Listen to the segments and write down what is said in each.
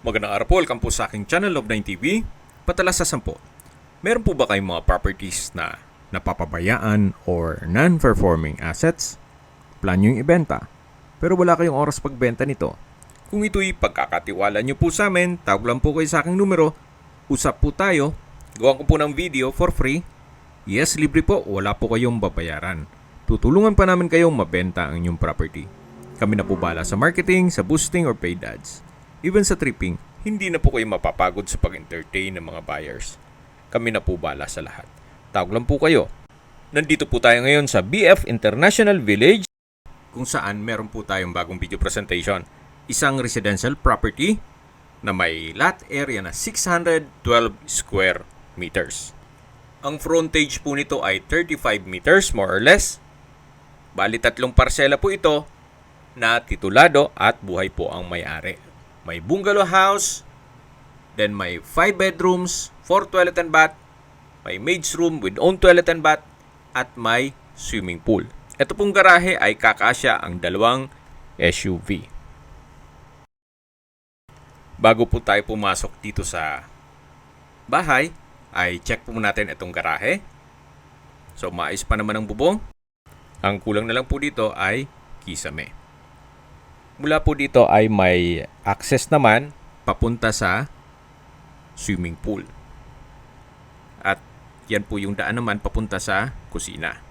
Magandang araw po, welcome po sa aking channel of 9TV. Patalas sa 10. Meron po ba kayong mga properties na napapabayaan or non-performing assets? Plan nyo yung ibenta, pero wala kayong oras pagbenta nito. Kung ito'y pagkakatiwala nyo po sa amin, tawag lang po kayo sa aking numero, usap po tayo, gawa ko po ng video for free. Yes, libre po, wala po kayong babayaran. Tutulungan pa namin kayong mabenta ang inyong property. Kami na po bala sa marketing, sa boosting or paid ads. Even sa tripping, hindi na po kayo mapapagod sa pag-entertain ng mga buyers. Kami na po bala sa lahat. Tawag lang po kayo. Nandito po tayo ngayon sa BF International Village, kung saan meron po tayong bagong video presentation. Isang residential property na may lot area na 612 square meters. Ang frontage po nito ay 35 meters more or less. Bali 3 parsela po ito na titulado at buhay po ang may-ari. May bungalow house, then may 5 bedrooms, 4 toilet and bath, may maid's room with own toilet and bath, at may swimming pool. Ito pong garahe ay kakasya ang 2 SUV. Bago po tayo pumasok dito sa bahay, ay check po natin itong garahe. So maayos pa naman ang bubong. Ang kulang na lang po dito ay kisame. Mula po dito ay may access naman papunta sa swimming pool. At yan po yung daan naman papunta sa kusina.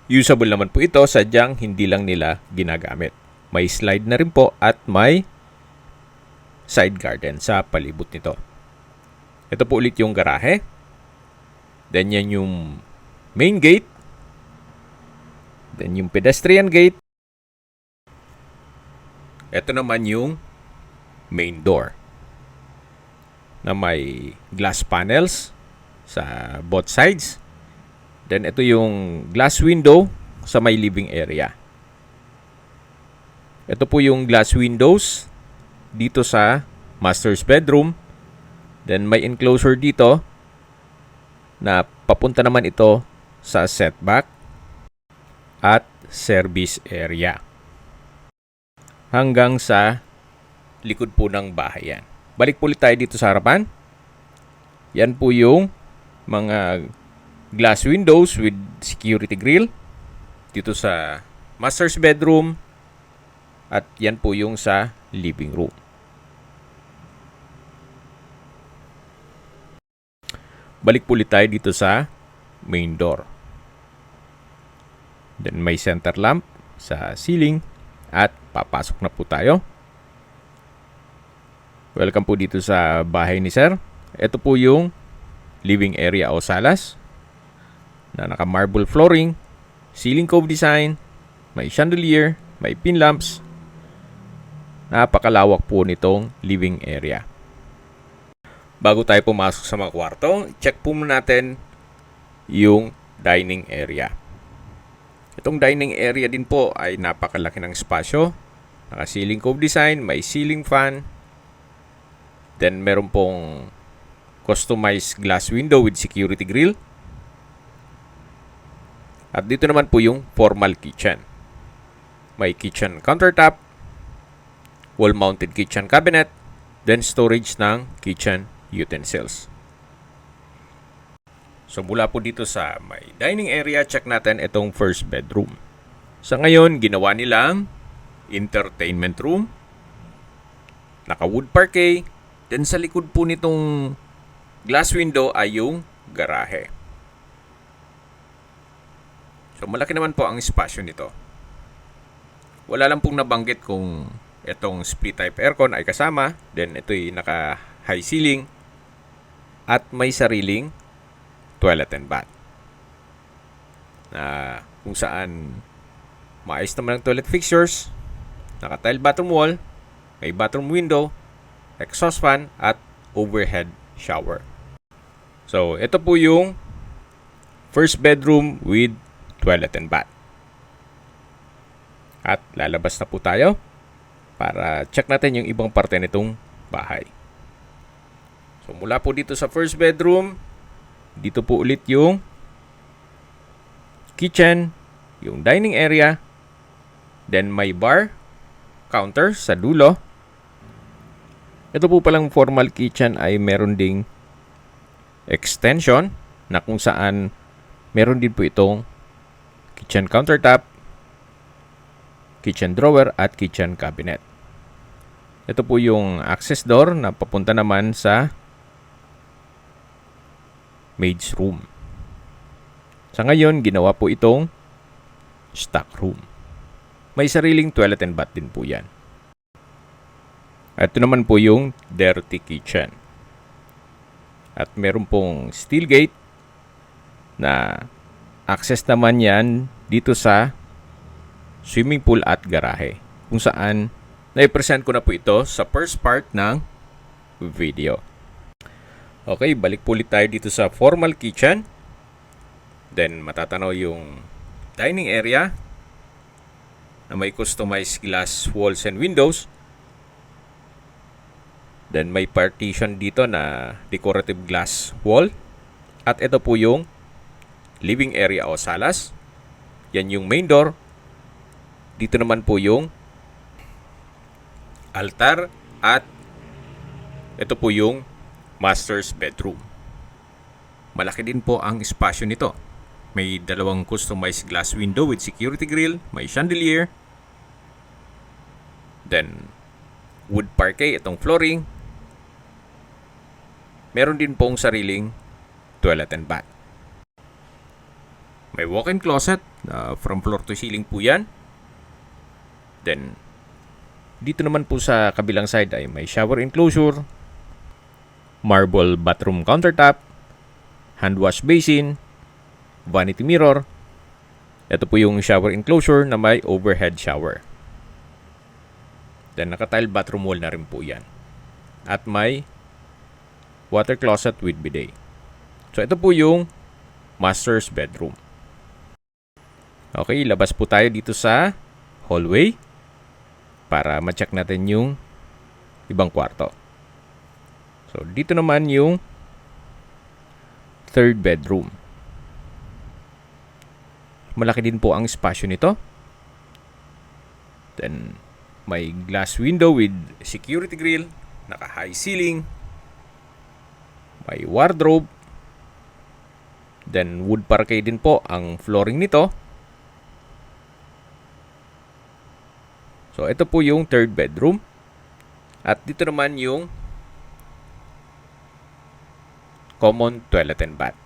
Usable naman po ito, sadyang hindi lang nila ginagamit. May slide na rin po at may side garden sa palibot nito. Ito po ulit yung garahe. Then yan yung main gate. Then yung pedestrian gate. Ito naman yung main door na may glass panels sa both sides. Then ito yung glass window sa may living area. Ito po yung glass windows dito sa master's bedroom. Then may enclosure dito na papunta naman ito sa setback at service area. Hanggang sa likod po ng bahay yan. Balik po ulit tayo dito sa harapan. Yan po yung mga glass windows with security grill dito sa master's bedroom. At yan po yung sa living room. Balik po ulit tayo dito sa main door. Then may center lamp sa ceiling. At papasok na po tayo. Welcome po dito sa bahay ni Sir. Ito po yung living area o salas na naka-marble flooring, ceiling cove design, may chandelier, may pin lamps. Napakalawak po nitong living area. Bago tayo pumasok sa mga kwarto, check po muna natin yung dining area. Itong dining area din po ay napakalaki ng espasyo. Naka-ceiling cove design, may ceiling fan. Then meron pong customized glass window with security grill. At dito naman po yung formal kitchen. May kitchen countertop, wall-mounted kitchen cabinet, then storage ng kitchen utensils. So mula po dito sa may dining area, check natin itong first bedroom. Sa ngayon, ginawa nilang entertainment room. Naka-wood parquet. Then sa likod po nitong glass window ay yung garahe. So malaki naman po ang espasyo nito. Wala lang pong nabanggit kung itong split type aircon ay kasama. Then ito'y naka-high ceiling. At may sariling toilet and bath. Kung saan maayos naman ang toilet fixtures, naka-tile bathroom wall, may bathroom window, exhaust fan, at overhead shower. So, ito po yung first bedroom with toilet and bath. At lalabas na po tayo para check natin yung ibang parte nitong bahay. So, mula po dito sa first bedroom, dito po ulit yung kitchen, yung dining area, then may bar, counter sa dulo, Ito po palang formal kitchen ay meron ding extension na kung saan meron din po itong kitchen countertop, kitchen drawer at kitchen cabinet. Ito po yung access door na papunta naman sa maid's room. Sa ngayon, ginawa po itong stock room. May sariling toilet and bath din po yan. Ito naman po yung dirty kitchen. At meron pong steel gate na access naman yan dito sa swimming pool at garahe. Kung saan na-present ko na po ito sa first part ng video. Okay, balik po ulit tayo dito sa formal kitchen. Then matatanaw yung dining area na may customized glass walls and windows. Then may partition dito na decorative glass wall. At ito po yung living area o salas. Yan yung main door. Dito naman po yung altar. At ito po yung master's bedroom. Malaki din po ang espasyo nito. May dalawang customized glass window with security grill. May chandelier. Then wood parquet itong flooring. Meron din pong sariling toilet and bath. May walk-in closet from floor to ceiling po yan. Then, dito naman po sa kabilang side ay may shower enclosure, marble bathroom countertop, hand wash basin, vanity mirror. Ito po yung shower enclosure na may overhead shower. Then, naka-tile bathroom wall na rin po yan. At may water closet with bidet. So, ito po yung master's bedroom. Okay, labas po tayo dito sa hallway para ma-check natin yung ibang kwarto. So, dito naman yung third bedroom. Malaki din po ang espasyo nito. Then, may glass window with security grill, naka-high ceiling, may wardrobe, then wood parquet din po ang flooring nito. So, ito po yung third bedroom. At dito naman yung common toilet and bath.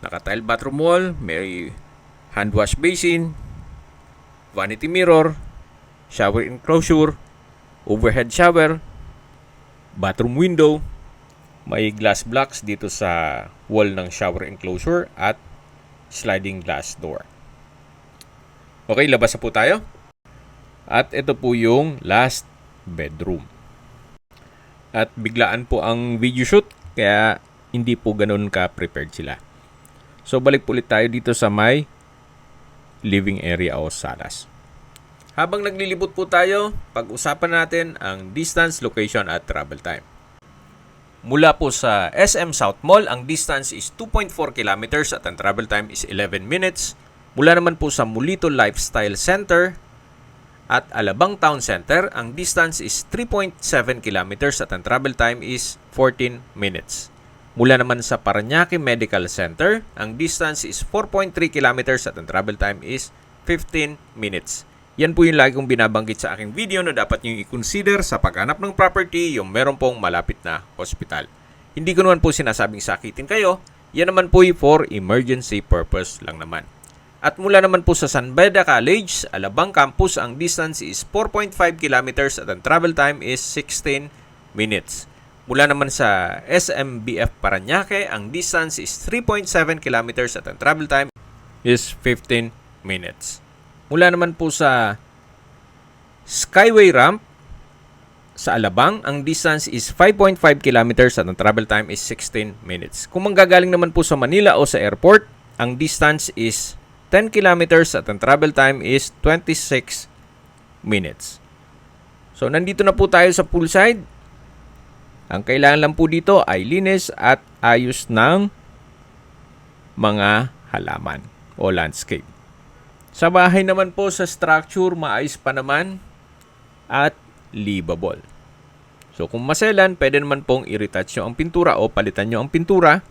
Naka-tile bathroom wall, may hand wash basin, vanity mirror, shower enclosure, overhead shower, bathroom window, may glass blocks dito sa wall ng shower enclosure at sliding glass door. Okay, labas na po tayo. At ito po yung last bedroom. At biglaan po ang video shoot, kaya hindi po ganun ka-prepared sila. So, balik po ulit tayo dito sa may living area o salas. Habang naglilibot po tayo, pag-usapan natin ang distance, location at travel time. Mula po sa SM South Mall, ang distance is 2.4 kilometers at ang travel time is 11 minutes. Mula naman po sa Mulito Lifestyle Center at Alabang Town Center, ang distance is 3.7 kilometers at ang travel time is 14 minutes. Mula naman sa Parañaque Medical Center, ang distance is 4.3 kilometers at ang travel time is 15 minutes. Yan po yung lagi kong binabanggit sa aking video na dapat nyo i-consider sa paghanap ng property yung meron pong malapit na hospital. Hindi ko naman po sinasabing sakitin kayo, yan naman po for emergency purpose lang naman. At mula naman po sa San Beda College, Alabang Campus, ang distance is 4.5 kilometers at ang travel time is 16 minutes. Mula naman sa SMBF Parañaque, ang distance is 3.7 kilometers at ang travel time is 15 minutes. Mula naman po sa Skyway Ramp sa Alabang, ang distance is 5.5 kilometers at ang travel time is 16 minutes. Kung manggagaling naman po sa Manila o sa airport, ang distance is 10 kilometers at ang travel time is 26 minutes. So, nandito na po tayo sa poolside. Ang kailangan lang po dito ay linis at ayos ng mga halaman o landscape. Sa bahay naman po, sa structure, maayos pa naman. At livable. So kung maselan, pwede naman pong i-retouch nyo ang pintura o palitan nyo ang pintura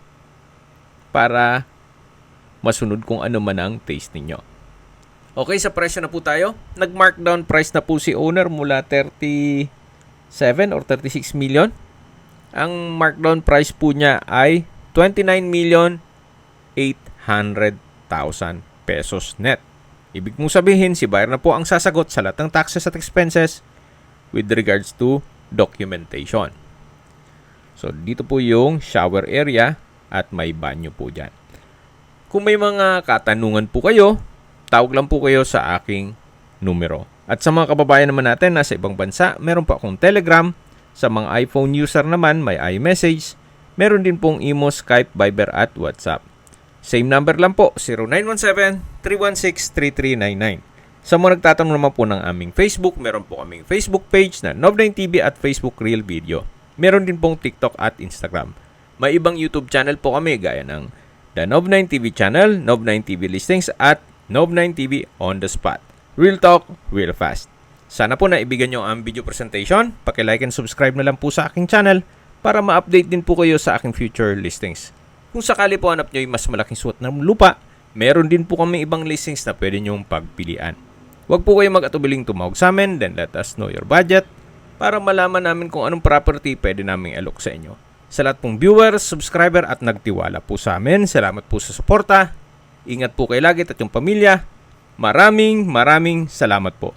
para masunod kung ano man ang taste ninyo. Okay, sa presyo na po tayo. Nag-markdown price na po si owner mula 37 or 36 million. Ang markdown price po niya ay 29,800,000 pesos net. Ibig mong sabihin, si buyer na po ang sasagot sa lahat ng taxes at expenses with regards to documentation. So, dito po yung shower area at may banyo po dyan. Kung may mga katanungan po kayo, tawag lang po kayo sa aking numero. At sa mga kababayan naman natin na sa ibang bansa, meron po akong Telegram. Sa mga iPhone user naman, may iMessage. Meron din pong Imo, Skype, Viber at WhatsApp. Same number lang po, 0917-316-3399. Sa mga nagtatanong naman po ng aming Facebook, meron po kaming Facebook page na Nov9TV at Facebook Real Video. Meron din pong TikTok at Instagram. May ibang YouTube channel po kami gaya ng The Nov9TV Channel, Nov9TV Listings at Nov9TV On The Spot. Real talk, real fast. Sana po naibigan nyo ang video presentation. Paki-like and subscribe na lang po sa aking channel para ma-update din po kayo sa aking future listings. Kung sakali po hanap nyo yung mas malaking suot ng lupa, meron din po kami ibang listings na pwede nyong pagpilian. Huwag po kayo mag-atubiling tumawag sa amin, then let us know your budget para malaman namin kung anong property pwede naming alok sa inyo. Sa lahat pong viewers, subscriber at nagtiwala po sa amin, salamat po sa suporta. Ingat po kayo lagi at yung pamilya. Maraming salamat po.